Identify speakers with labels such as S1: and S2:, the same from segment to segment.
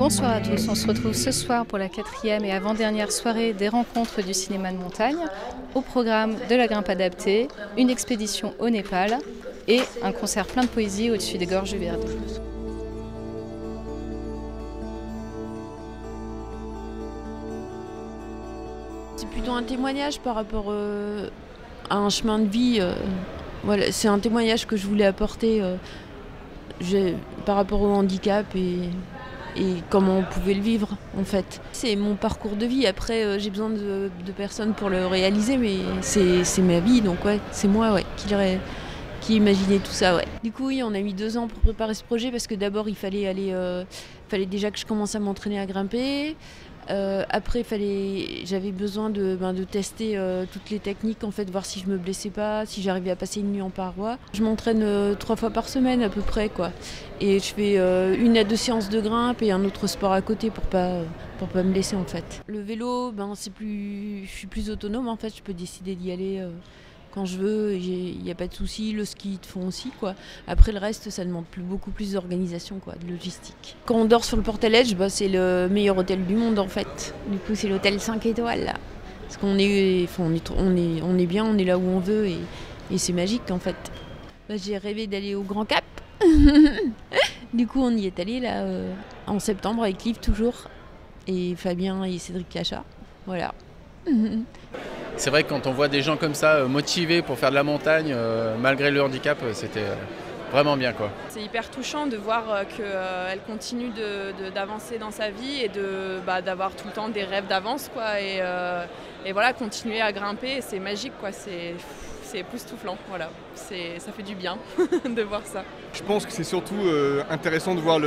S1: Bonsoir à tous, on se retrouve ce soir pour la 4e et avant-dernière soirée des rencontres du cinéma de montagne. Au programme de la grimpe adaptée, une expédition au Népal et un concert plein de poésie au-dessus des gorges du Verdon.
S2: C'est plutôt un témoignage par rapport à un chemin de vie. Voilà, c'est un témoignage que je voulais apporter par rapport au handicap et comment on pouvait le vivre en fait. C'est mon parcours de vie, après j'ai besoin de personnes pour le réaliser, mais c'est ma vie, donc ouais, c'est moi qui imaginait tout ça. Ouais. Du coup oui, on a mis 2 ans pour préparer ce projet parce que d'abord il fallait déjà que je commence à m'entraîner à grimper. Après j'avais besoin de tester toutes les techniques, en fait, voir si je me blessais pas, si j'arrivais à passer une nuit en paroi. Je m'entraîne 3 fois par semaine à peu près, quoi. Et je fais 1 à 2 séances de grimpe et un autre sport à côté pour pas me blesser, en fait. Le vélo, je suis plus autonome, en fait, je peux décider d'y aller quand je veux, il n'y a pas de souci. Le ski, ils te font aussi, quoi. Après le reste, ça demande beaucoup plus d'organisation, quoi, de logistique. Quand on dort sur le Portaledge, c'est le meilleur hôtel du monde, en fait. Du coup, c'est l'hôtel 5 étoiles, là. Parce qu'on est bien, on est là où on veut et c'est magique, en fait. J'ai rêvé d'aller au Grand Cap. Du coup, on y est allé là en septembre avec Liv toujours, et Fabien et Cédric Cachat. Voilà.
S3: C'est vrai que quand on voit des gens comme ça motivés pour faire de la montagne, malgré le handicap, c'était vraiment bien, quoi.
S4: C'est hyper touchant de voir qu'elle continue d'avancer dans sa vie et d'avoir tout le temps des rêves d'avance, quoi. Et voilà, continuer à grimper, c'est magique, quoi. C'est époustouflant, voilà. Ça fait du bien de voir ça.
S5: Je pense que c'est surtout intéressant de voir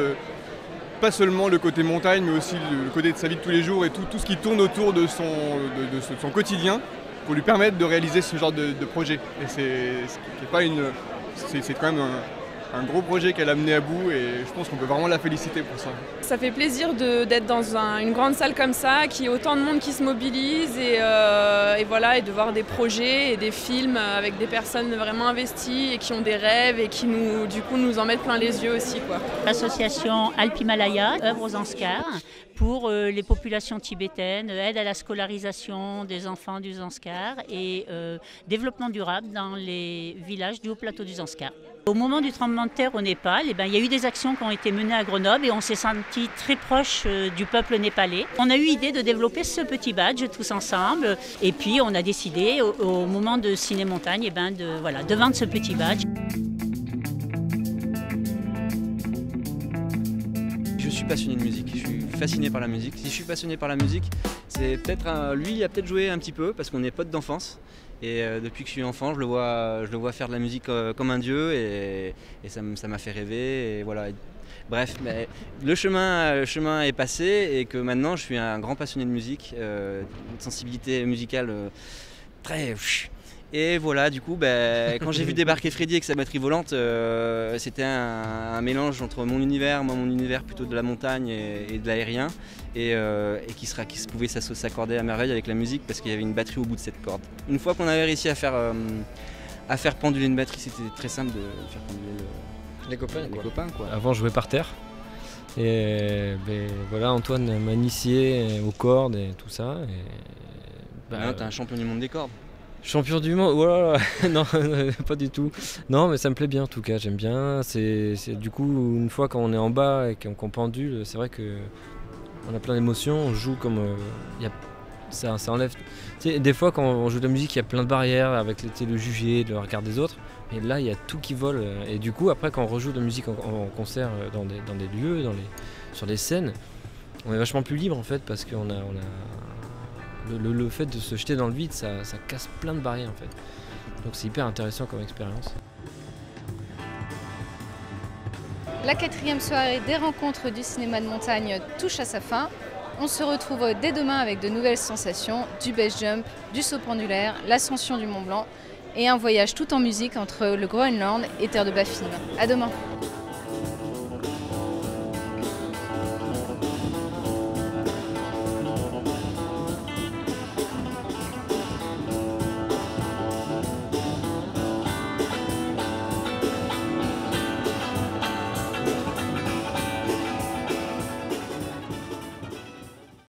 S5: pas seulement le côté montagne, mais aussi le côté de sa vie de tous les jours et tout ce qui tourne autour de son quotidien pour lui permettre de réaliser ce genre de projet. Et c'est quand même un gros projet qu'elle a mené à bout et je pense qu'on peut vraiment la féliciter pour ça.
S4: Ça fait plaisir d'être dans une grande salle comme ça, qu'il y ait autant de monde qui se mobilise et voilà, et de voir des projets et des films avec des personnes vraiment investies et qui ont des rêves et qui nous en mettent plein les yeux aussi, quoi.
S6: L'association Alpimalaya œuvre aux Zanskars pour les populations tibétaines, aide à la scolarisation des enfants du Zanskar et développement durable dans les villages du haut plateau du Zanskar. Au moment du tremblement de terre au Népal, il y a eu des actions qui ont été menées à Grenoble et on s'est senti très proche du peuple népalais. On a eu l'idée de développer ce petit badge tous ensemble et puis on a décidé au moment de Ciné Montagne de vendre ce petit badge.
S7: Je suis passionné de musique, je suis fasciné par la musique. Si je suis passionné par la musique, c'est peut-être lui, il a peut-être joué un petit peu parce qu'on est potes d'enfance. Et depuis que je suis enfant, je le vois faire de la musique comme un dieu et ça m'a fait rêver. Et voilà. Bref, mais le chemin est passé et que maintenant je suis un grand passionné de musique, une sensibilité musicale très... Et voilà, du coup, quand j'ai vu débarquer Freddy avec sa batterie volante, c'était un mélange entre mon univers plutôt de la montagne et de l'aérien, et qui pouvait s'accorder à merveille avec la musique parce qu'il y avait une batterie au bout de cette corde. Une fois qu'on avait réussi à faire penduler une batterie, c'était très simple de faire penduler les copains.
S8: Avant, je jouais par terre. Et voilà, Antoine m'a initié aux cordes et tout ça.
S7: Non, t'es un champion du monde des cordes.
S8: Champion du monde, voilà. Non, pas du tout. Non, mais ça me plaît bien en tout cas, j'aime bien. C'est du coup, une fois quand on est en bas et qu'on pendule, c'est vrai qu'on a plein d'émotions, on joue comme... ça enlève... Tu sais, des fois quand on joue de la musique, il y a plein de barrières avec le juger, le regard des autres. Et là, il y a tout qui vole. Et du coup, après, quand on rejoue de la musique en concert dans des lieux, sur des scènes, on est vachement plus libre en fait, parce qu'on a le fait de se jeter dans le vide, ça casse plein de barrières en fait. Donc c'est hyper intéressant comme expérience.
S1: La 4e soirée des rencontres du cinéma de montagne touche à sa fin. On se retrouve dès demain avec de nouvelles sensations, du base jump, du saut pendulaire, l'ascension du Mont Blanc et un voyage tout en musique entre le Groenland et Terre de Baffin. À demain.